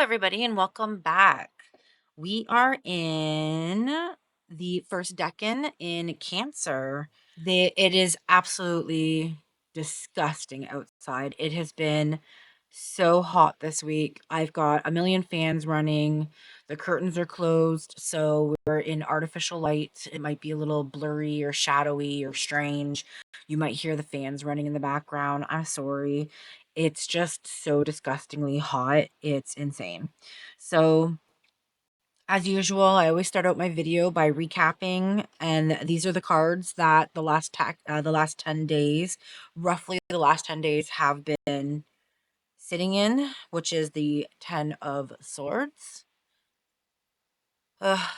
everybody, and welcome back. We are in the first decan in Cancer. It is absolutely disgusting outside. It has been so hot this week. I've got a million fans running. The curtains are closed, so we're in artificial light. It might be a little blurry or shadowy or strange. You might hear the fans running in the background. I'm sorry. It's just so disgustingly hot. It's insane. So, as usual, I always start out my video by recapping, and these are the cards that the last 10 days, roughly the last 10 days have been sitting in, which is the 10 of Swords. Ugh,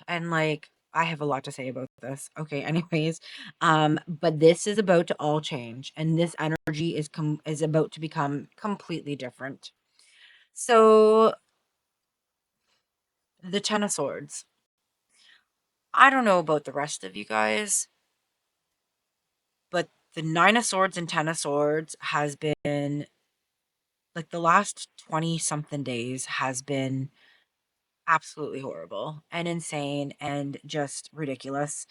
and like I have a lot to say about this. Okay, anyways, but this is about to all change, and this energy is about to become completely different. So, the 10 of Swords. I don't know about the rest of you guys, but the 9 of Swords and 10 of Swords has been like the last 20 something days has been absolutely horrible and insane and just ridiculous.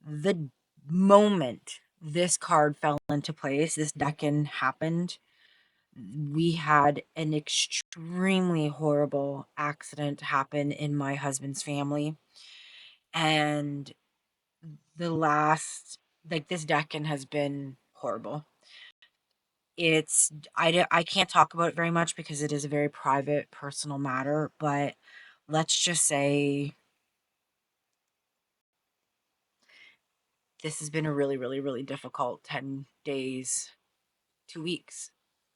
The moment this card fell into place, this decan happened, we had an extremely horrible accident happen in my husband's family. And the last, like, this decan has been horrible. I can't talk about it very much because it is a very private, personal matter, but let's just say this has been a really, really, really difficult 10 days, 2 weeks,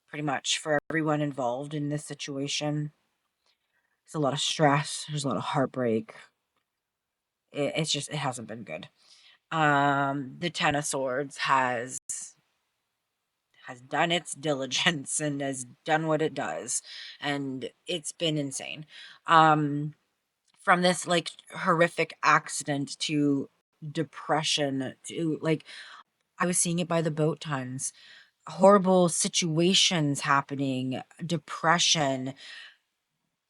pretty much, for everyone involved in this situation. There's a lot of stress, there's a lot of heartbreak. It hasn't been good. The 10 of Swords has done its diligence and has done what it does, and it's been insane. From this like horrific accident to depression to like I was seeing it by the boat tons. Horrible situations happening, depression,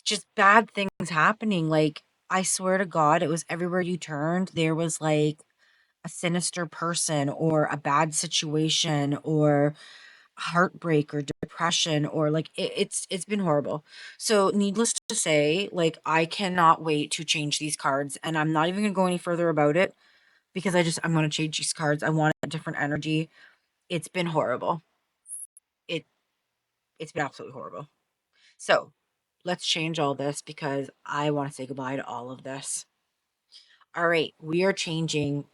just bad things happening. Like, I swear to God, it was everywhere you turned. There was like a sinister person or a bad situation or heartbreak or depression or like it's been horrible. So needless to say, like I cannot wait to change these cards, and I'm not even gonna go any further about it because I'm gonna change these cards. I want a different energy. It's been horrible. It it's been absolutely horrible. So let's change all this because I want to say goodbye to all of this. All right, we are changing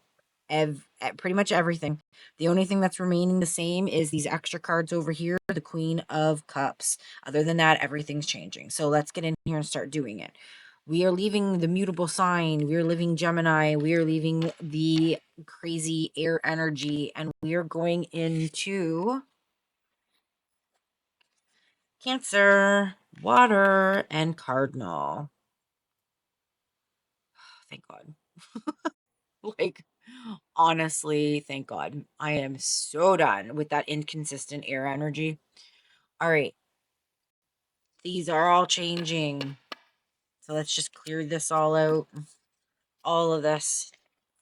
pretty much everything. The only thing that's remaining the same is these extra cards over here, the Queen of Cups. Other than that, everything's changing. So let's get in here and start doing it. We are leaving the mutable sign. We are leaving Gemini. We are leaving the crazy air energy. And we are going into Cancer, water, and Cardinal. Thank God. Like, honestly, thank God. I am so done with that inconsistent air energy. All right. These are all changing. So let's just clear this all out. All of this.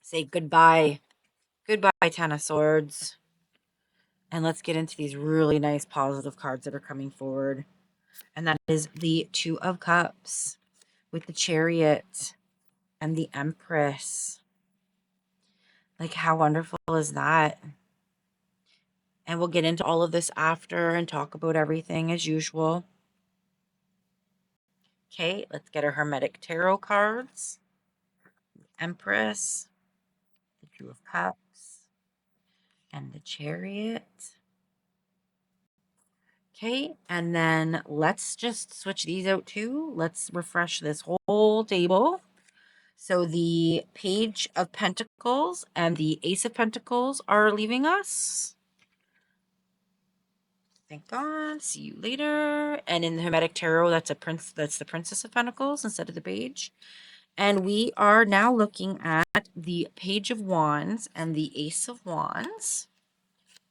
Say goodbye. Goodbye, 10 of Swords. And let's get into these really nice positive cards that are coming forward. And that is the 2 of Cups with the Chariot and the Empress. Like, how wonderful is that? And we'll get into all of this after and talk about everything as usual. Okay, let's get our Hermetic Tarot cards. Empress, the 2 of Cups, and the Chariot. Okay, and then let's just switch these out too. Let's refresh this whole table. So the Page of Pentacles and the Ace of Pentacles are leaving us. Thank God. See you later. And in the Hermetic Tarot, that's the Princess of Pentacles instead of the Page. And we are now looking at the Page of Wands and the Ace of Wands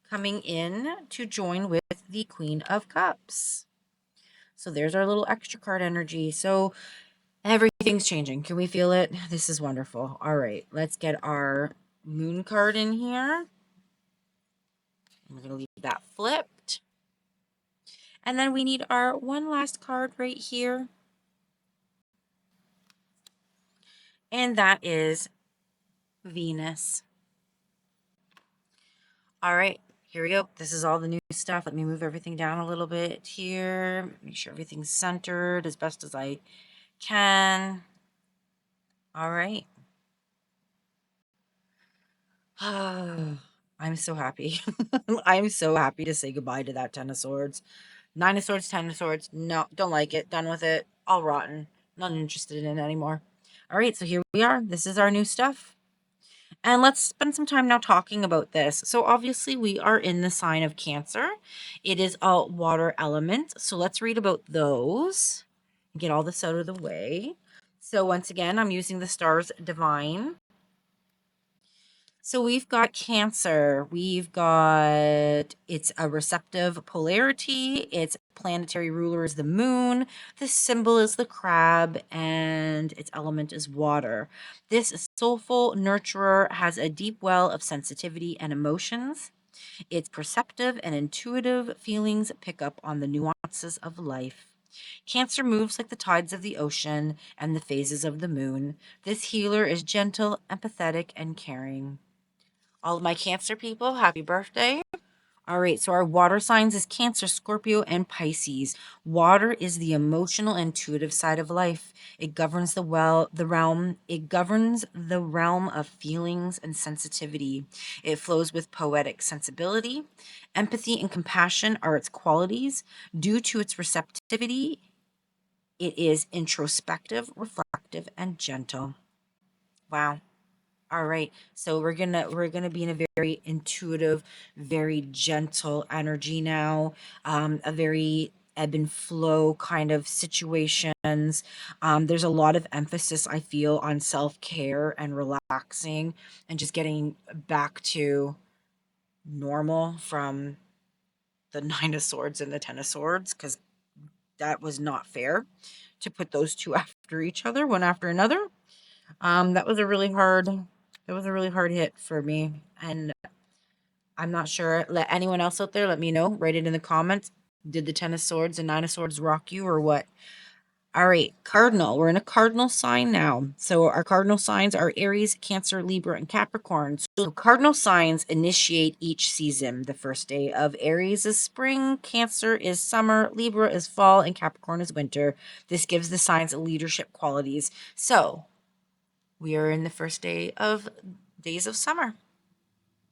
coming in to join with the Queen of Cups. So there's our little extra card energy. So everything's changing. Can we feel it? This is wonderful. All right, let's get our moon card in here. We're going to leave that flipped. And then we need our one last card right here. And that is Venus. All right, here we go. This is all the new stuff. Let me move everything down a little bit here. Make sure everything's centered as best as I can. All right. I'm so happy. I'm so happy to say goodbye to that Ten of Swords. Nine of Swords, Ten of Swords. No, don't like it. Done with it. All rotten. Not interested in it anymore. All right, so here we are. This is our new stuff. And let's spend some time now talking about this. So obviously we are in the sign of Cancer. It is a water element. So let's read about those. Get all this out of the way. So once again, I'm using the Stars Divine. So we've got Cancer. We've got, it's a receptive polarity. Its planetary ruler is the moon. The symbol is the crab, and its element is water. This soulful nurturer has a deep well of sensitivity and emotions. Its perceptive and intuitive feelings pick up on the nuances of life. Cancer moves like the tides of the ocean and the phases of the moon. This healer is gentle, empathetic, and caring. All of my Cancer people, happy birthday. All right, so our water signs is Cancer, Scorpio, and Pisces. Water is the emotional, intuitive side of life. It governs the realm. It governs the realm of feelings and sensitivity. It flows with poetic sensibility. Empathy and compassion are its qualities. Due to its receptivity, it is introspective, reflective, and gentle. Wow. All right. So we're gonna be in a very intuitive, very gentle energy now. A very ebb and flow kind of situations. There's a lot of emphasis I feel on self-care and relaxing and just getting back to normal from the Nine of Swords and the Ten of Swords, because that was not fair to put those two after each other, one after another. That was a really hard hit for me, and I'm not sure. Let anyone else out there let me know. Write it in the comments. Did the Ten of Swords and Nine of Swords rock you or what? All right, Cardinal. We're in a cardinal sign now. So our cardinal signs are Aries, Cancer, Libra, and Capricorn. So cardinal signs initiate each season. The first day of Aries is spring, Cancer is summer, Libra is fall, and Capricorn is winter. This gives the signs leadership qualities. So we are in the first day of days of summer.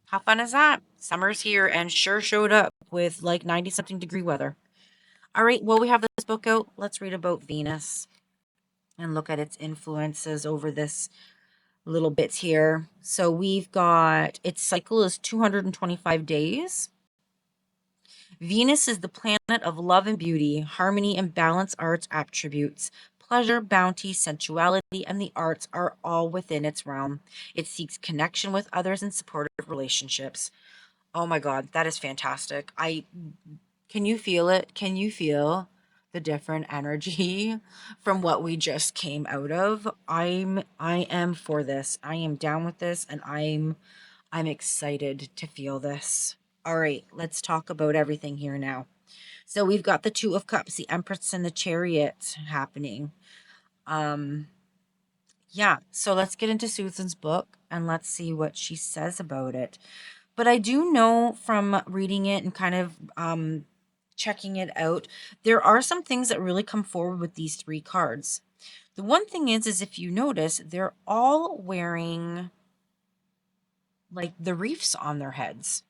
How fun is that? Summer's here and sure showed up with like 90 something degree weather. All right, well, we have this book out. Let's read about Venus and look at its influences over this little bits here. So we've got its cycle is 225 days. Venus is the planet of love and beauty, harmony and balance are its attributes. Pleasure, bounty, sensuality, and the arts are all within its realm. It seeks connection with others and supportive relationships. Oh my God, that is fantastic. Can you feel it? Can you feel the different energy from what we just came out of? I am for this. I am down with this, and I'm excited to feel this. All right, let's talk about everything here now. So we've got the Two of Cups, the Empress, and the Chariot happening. Yeah, so let's get into Susan's book and let's see what she says about it. But I do know from reading it and kind of checking it out, there are some things that really come forward with these three cards. The one thing is if you notice, they're all wearing like the reefs on their heads.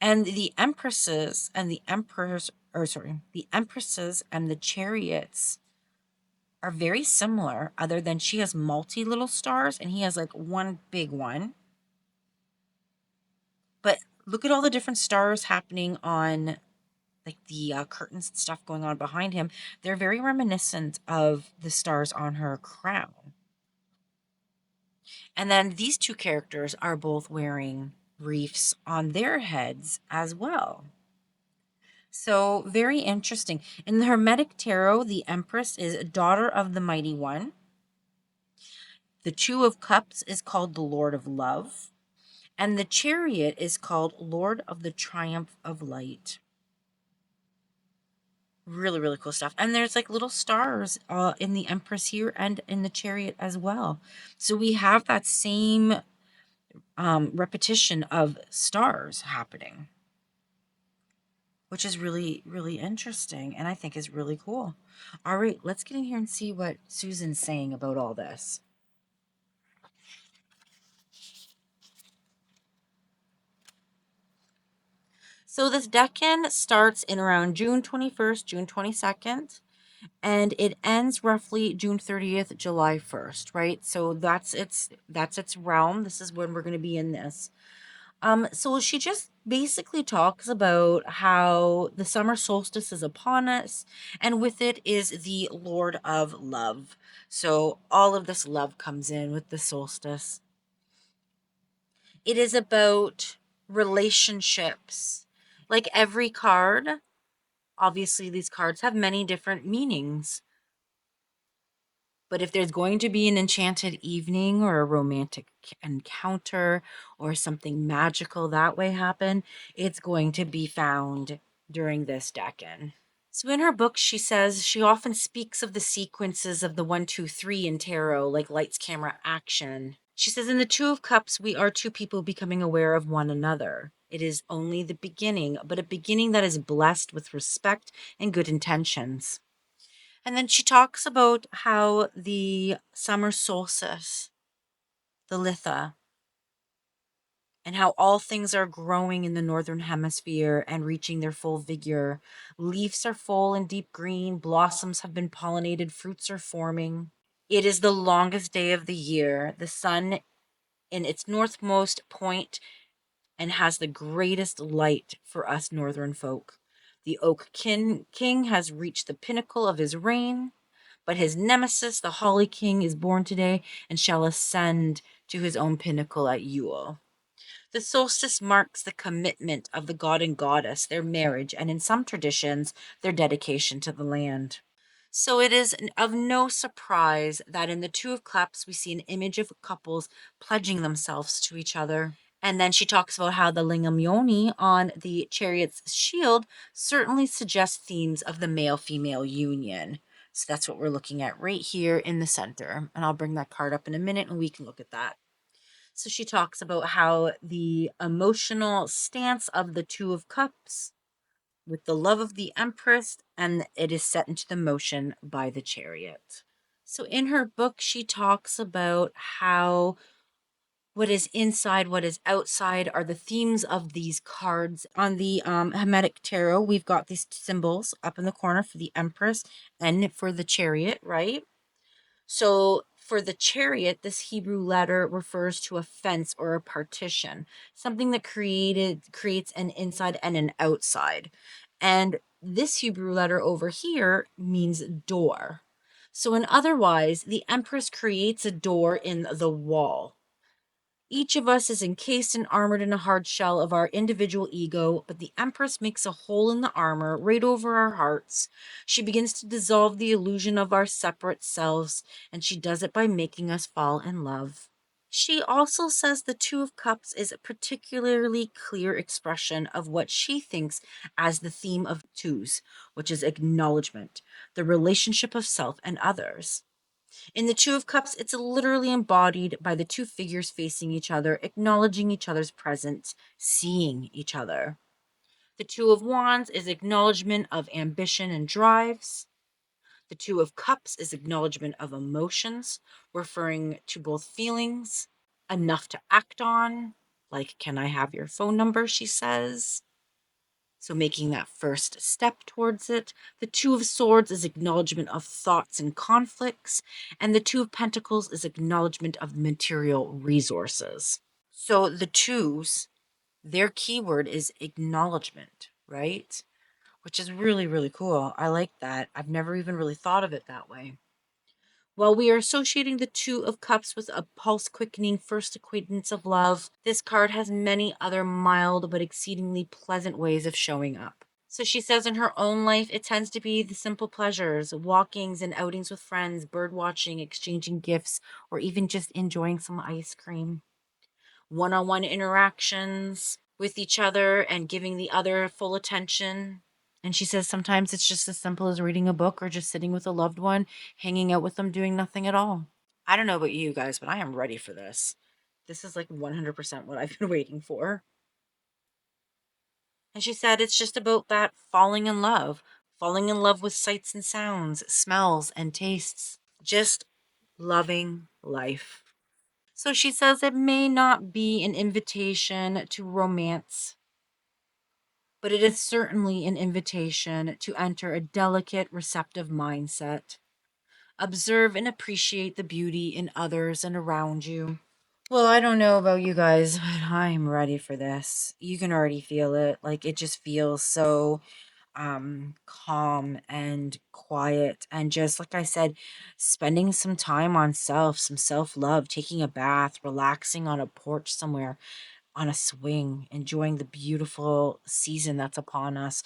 And the empresses and the emperors, or sorry, the empresses and the chariots are very similar, other than she has multi little stars and he has like one big one. But look at all the different stars happening on like the curtains and stuff going on behind him. They're very reminiscent of the stars on her crown. And then these two characters are both wearing reefs on their heads as well. So, very interesting. In the Hermetic Tarot, the Empress is a daughter of the Mighty One. The Two of Cups is called the Lord of Love. And the Chariot is called Lord of the Triumph of Light. Really, really cool stuff. And there's like little stars in the Empress here and in the Chariot as well. So we have that same repetition of stars happening, which is really, really interesting and I think is really cool. All right, let's get in here and see what Susan's saying about all this. So this Decan starts in around June 21st, June 22nd, and it ends roughly June 30th, July 1st, right? So that's its realm. This is when we're going to be in this. So she just basically talks about how the summer solstice is upon us, and with it is the Lord of Love. So all of this love comes in with the solstice. It is about relationships. Like every card, obviously these cards have many different meanings. But if there's going to be an enchanted evening or a romantic encounter or something magical that way happen, it's going to be found during this Decan. So in her book, she says she often speaks of the sequences of the 1, 2, 3 in tarot, like lights, camera, action. She says in the Two of Cups, we are two people becoming aware of one another. It is only the beginning, but a beginning that is blessed with respect and good intentions. And then she talks about how the summer solstice, the Litha, and how all things are growing in the northern hemisphere and reaching their full vigor. Leaves are full and deep green, blossoms have been pollinated, fruits are forming. It is the longest day of the year. The sun in its northmost point and has the greatest light for us northern folk. The king has reached the pinnacle of his reign. But his nemesis, the Holly King, is born today and shall ascend to his own pinnacle at Yule. The solstice marks the commitment of the god and goddess, their marriage, and in some traditions, their dedication to the land. So it is of no surprise that in the Two of Cups, we see an image of couples pledging themselves to each other. And then she talks about how the lingam yoni on the chariot's shield certainly suggests themes of the male-female union. So that's what we're looking at right here in the center. And I'll bring that card up in a minute and we can look at that. So she talks about how the emotional stance of the Two of Cups with the love of the Empress, and it is set into the motion by the Chariot. So in her book, she talks about how what is inside, what is outside are the themes of these cards. On the Hermetic Tarot, we've got these symbols up in the corner for the Empress and for the Chariot, right? So for the Chariot, this Hebrew letter refers to a fence or a partition, something that creates an inside and an outside. And this Hebrew letter over here means door. So in otherwise, the Empress creates a door in the wall. Each of us is encased and armored in a hard shell of our individual ego, but the Empress makes a hole in the armor right over our hearts. She begins to dissolve the illusion of our separate selves, and she does it by making us fall in love. She also says the Two of Cups is a particularly clear expression of what she thinks as the theme of twos, which is acknowledgement, the relationship of self and others. In the Two of Cups, it's literally embodied by the two figures facing each other, acknowledging each other's presence, seeing each other. The Two of Wands is acknowledgement of ambition and drives. The Two of Cups is acknowledgement of emotions, referring to both feelings, enough to act on, like, can I have your phone number, she says. So making that first step towards it. The Two of Swords is acknowledgement of thoughts and conflicts. And the Two of Pentacles is acknowledgement of material resources. So the twos, their keyword is acknowledgement, right? Which is really, really cool. I like that. I've never even really thought of it that way. While we are associating the Two of Cups with a pulse-quickening first acquaintance of love, this card has many other mild but exceedingly pleasant ways of showing up. So she says in her own life, it tends to be the simple pleasures, walkings and outings with friends, bird watching, exchanging gifts, or even just enjoying some ice cream. One-on-one interactions with each other and giving the other full attention. And she says sometimes it's just as simple as reading a book or just sitting with a loved one, hanging out with them, doing nothing at all. I don't know about you guys, but I am ready for this. This is like 100% what I've been waiting for. And she said it's just about that falling in love with sights and sounds, smells and tastes, just loving life. So she says it may not be an invitation to romance, but it is certainly an invitation to enter a delicate, receptive mindset. Observe and appreciate the beauty in others and around you. Well, I don't know about you guys, but I'm ready for this. You can already feel it. Like it just feels so calm and quiet, and just like I said, spending some time on some self-love, taking a bath, relaxing on a porch somewhere, on a swing, enjoying the beautiful season that's upon us.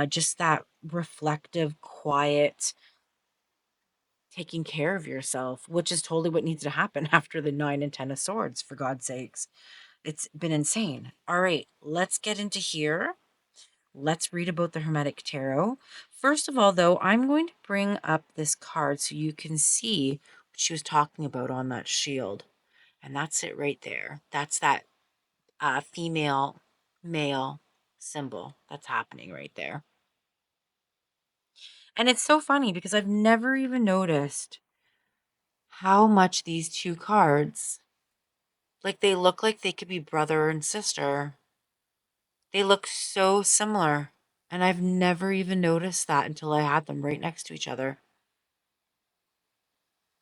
Just that reflective, quiet, taking care of yourself, which is totally what needs to happen after the 9 and 10 of swords, for God's sakes. It's been insane. All right, let's get into here. Let's read about the Hermetic Tarot. First of all, though, I'm going to bring up this card so you can see what she was talking about on that shield. And that's it right there. That's that female, male symbol that's happening right there. And it's so funny because I've never even noticed how much these two cards, like they look like they could be brother and sister. They look so similar. And I've never even noticed that until I had them right next to each other.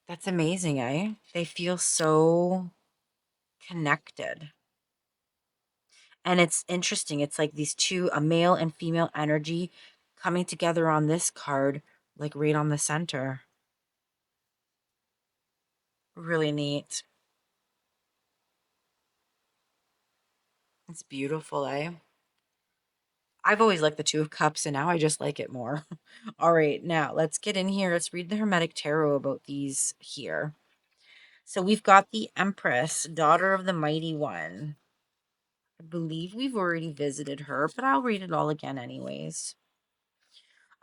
That's amazing, eh? They feel so connected. And it's interesting. It's like these two, a male and female energy coming together on this card, like right on the center. Really neat. It's beautiful, eh? I've always liked the Two of Cups, and now I just like it more. All right, now let's get in here. Let's read the Hermetic Tarot about these here. So we've got the Empress, daughter of the Mighty One. I believe we've already visited her, but I'll read it all again anyways.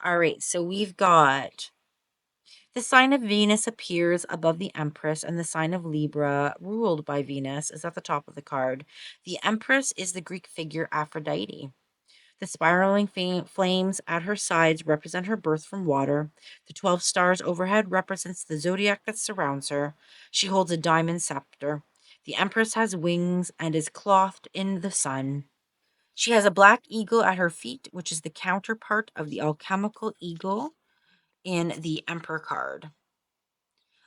All right, so we've got the sign of Venus appears above the Empress, and the sign of Libra, ruled by Venus, is at the top of the card. The Empress is the Greek figure Aphrodite. The spiraling flames at her sides represent her birth from water. The 12 stars overhead represents the zodiac that surrounds her. She holds a diamond scepter. The Empress has wings and is clothed in the sun. She has a black eagle at her feet, which is the counterpart of the alchemical eagle in the Emperor card.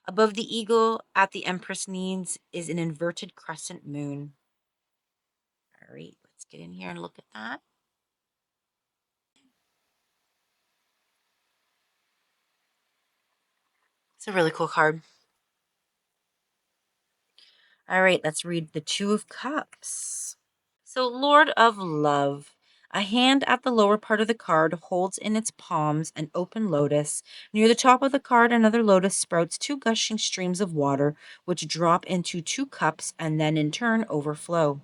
Above the eagle at the Empress knees is an inverted crescent moon. All right, let's get in here and look at that. It's a really cool card. All right, let's read the Two of Cups. So, Lord of Love. A hand at the lower part of the card holds in its palms an open lotus. Near the top of the card, another lotus sprouts two gushing streams of water, which drop into two cups and then in turn overflow.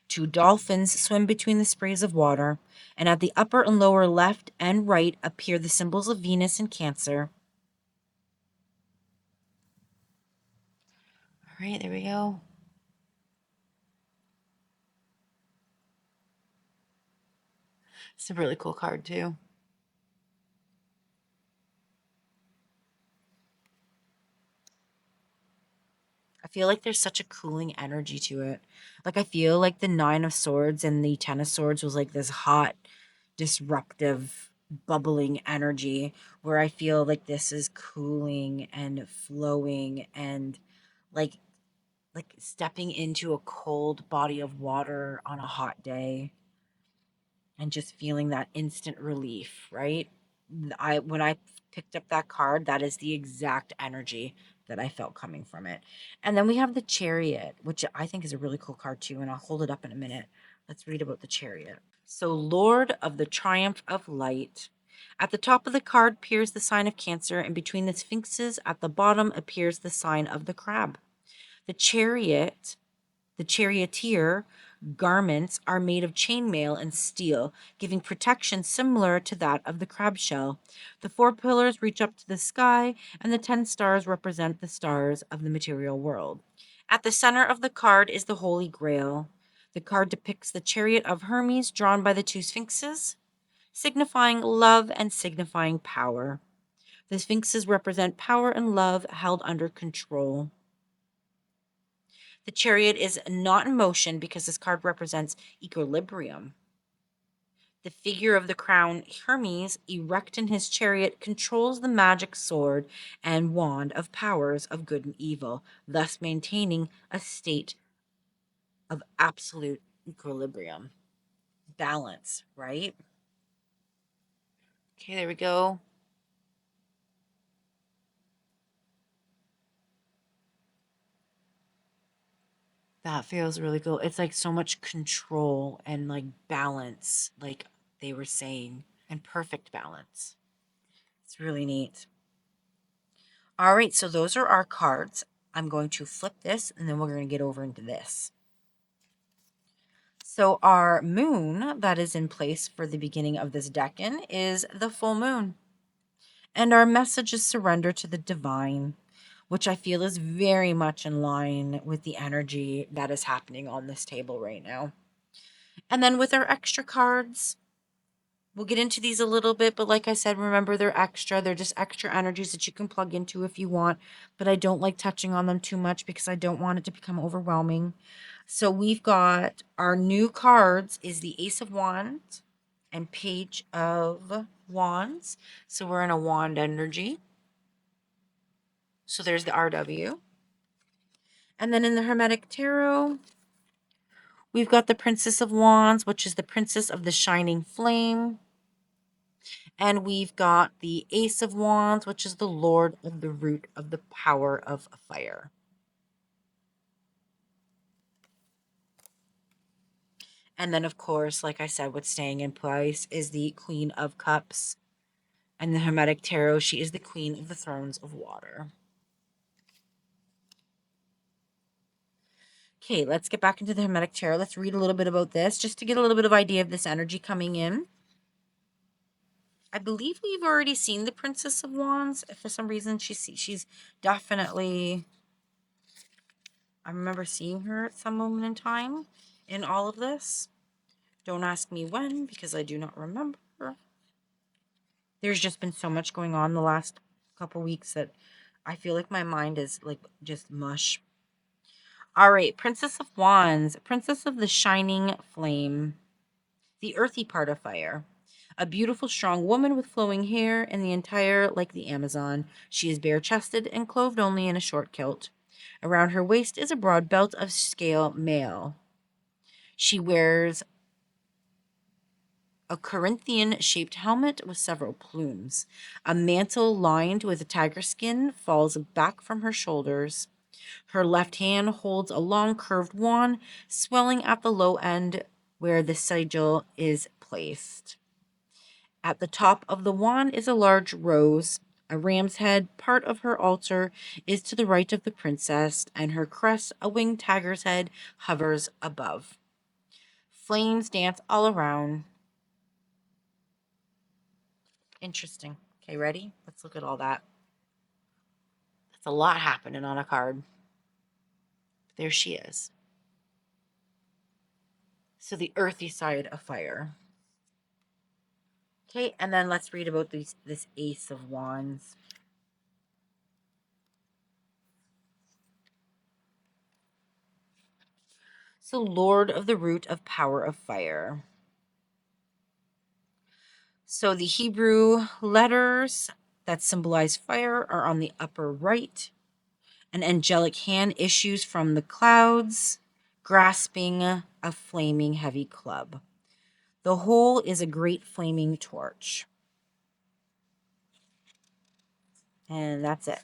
Two dolphins swim between the sprays of water, and at the upper and lower left and right appear the symbols of Venus and Cancer. All right, there we go. It's a really cool card, too. I feel like there's such a cooling energy to it. Like, I feel like the 9 of Swords and the 10 of Swords was like this hot, disruptive, bubbling energy, where I feel like this is cooling and flowing and like stepping into a cold body of water on a hot day and just feeling that instant relief, right? I when I picked up that card, that is the exact energy that I felt coming from it. And then we have the Chariot, which I think is a really cool card too, and I'll hold it up in a minute. Let's read about the Chariot. So, Lord of the Triumph of Light. At the top of the card appears the sign of Cancer, and between the sphinxes at the bottom appears the sign of the crab. The Chariot, the charioteer garments are made of chainmail and steel, giving protection similar to that of the crab shell. The 4 pillars reach up to the sky, and the 10 stars represent the stars of the material world. At the center of the card is the Holy Grail. The card depicts the chariot of Hermes drawn by the 2 sphinxes, signifying love and signifying power. The sphinxes represent power and love held under control. The chariot is not in motion because this card represents equilibrium. The figure of the crown Hermes, erect in his chariot, controls the magic sword and wand of powers of good and evil, thus maintaining a state of absolute equilibrium. Balance, right? Okay, there we go. That feels really cool. It's like so much control and like balance, like they were saying, and perfect balance. It's really neat. All right, so those are our cards. I'm going to flip this and then we're going to get over into this. So our moon that is in place for the beginning of this Decan is the full moon. And our message is surrender to the divine, which I feel is very much in line with the energy that is happening on this table right now. And then with our extra cards, we'll get into these a little bit, but like I said, remember they're extra. They're just extra energies that you can plug into if you want, but I don't like touching on them too much because I don't want it to become overwhelming. So we've got our new cards is the Ace of Wands and Page of Wands. So we're in a wand energy. So there's the RW. And then in the Hermetic Tarot, we've got the Princess of Wands, which is the Princess of the Shining Flame. And we've got the Ace of Wands, which is the Lord of the Root of the Power of Fire. And then, of course, like I said, what's staying in place is the Queen of Cups. And the Hermetic Tarot, she is the Queen of the Thrones of Water. Okay, let's get back into the Hermetic Tarot. Let's read a little bit about this, just to get a little bit of idea of this energy coming in. I believe we've already seen the Princess of Wands. For some reason, she's definitely... I remember seeing her at some moment in time in all of this. Don't ask me when, because I do not remember. There's just been so much going on the last couple weeks that I feel like my mind is like just mush. All right, Princess of Wands, Princess of the Shining Flame, the earthy part of fire. A beautiful, strong woman with flowing hair and the entire like the Amazon. She is bare-chested and clothed only in a short kilt. Around her waist is a broad belt of scale mail. She wears a Corinthian-shaped helmet with several plumes. A mantle lined with a tiger skin falls back from her shoulders. Her left hand holds a long curved wand, swelling at the low end where the sigil is placed. At the top of the wand is a large rose. A ram's head, part of her altar, is to the right of the princess, and her crest, a winged tiger's head, hovers above. Flames dance all around. Interesting. Okay, ready? Let's look at all that. That's a lot happening on a card. There she is. So the earthy side of fire. Okay, and then let's read about this Ace of Wands. So Lord of the Root of Power of Fire. So the Hebrew letters that symbolize fire are on the upper right. An angelic hand issues from the clouds, grasping a flaming heavy club. The whole is a great flaming torch. And that's it.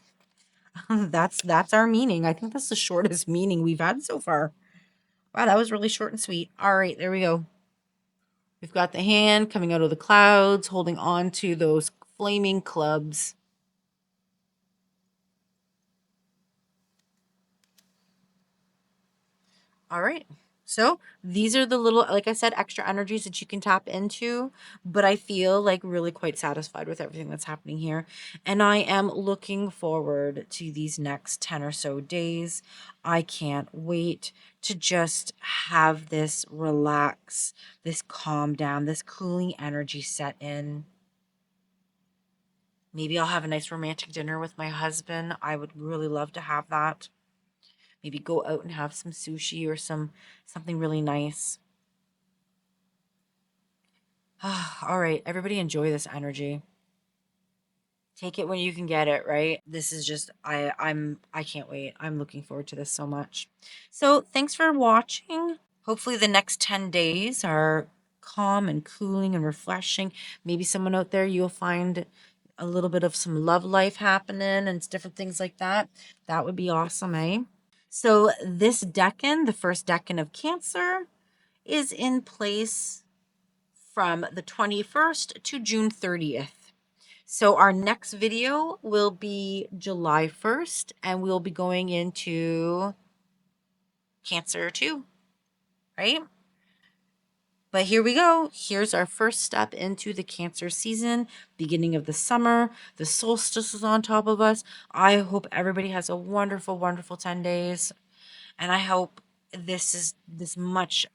that's our meaning. I think that's the shortest meaning we've had so far. Wow, that was really short and sweet. All right, there we go. We've got the hand coming out of the clouds, holding on to those flaming clubs. All right. So these are the little, like I said, extra energies that you can tap into. But I feel like really quite satisfied with everything that's happening here. And I am looking forward to these next 10 or so days. I can't wait to just have this relax, this calm down, this cooling energy set in. Maybe I'll have a nice romantic dinner with my husband. I would really love to have that. Maybe go out and have some sushi or something really nice. All right, everybody enjoy this energy. Take it when you can get it, right? This is just I can't wait. I'm looking forward to this so much. So, thanks for watching. Hopefully the next 10 days are calm and cooling and refreshing. Maybe someone out there you'll find a little bit of some love life happening and different things like that. That would be awesome, eh? So, this decan, the first decan of Cancer, is in place from the 21st to June 30th. So our next video will be July 1st, and we'll be going into Cancer 2, right? But here we go. Here's our first step into the Cancer season, beginning of the summer. The solstice is on top of us. I hope everybody has a wonderful, wonderful 10 days. And I hope this much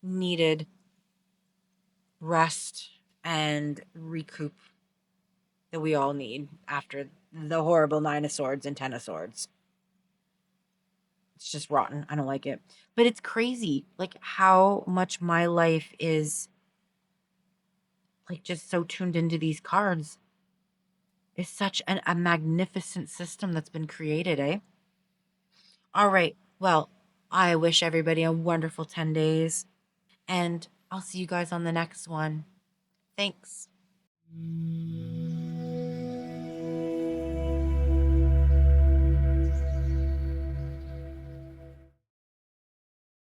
needed rest and recoup that we all need after the horrible Nine of Swords and Ten of Swords. It's just rotten. I don't like it. But it's crazy, like how much my life is like just so tuned into these cards. It's such a magnificent system that's been created, eh? All right. Well, I wish everybody a wonderful 10 days, and I'll see you guys on the next one. Thanks.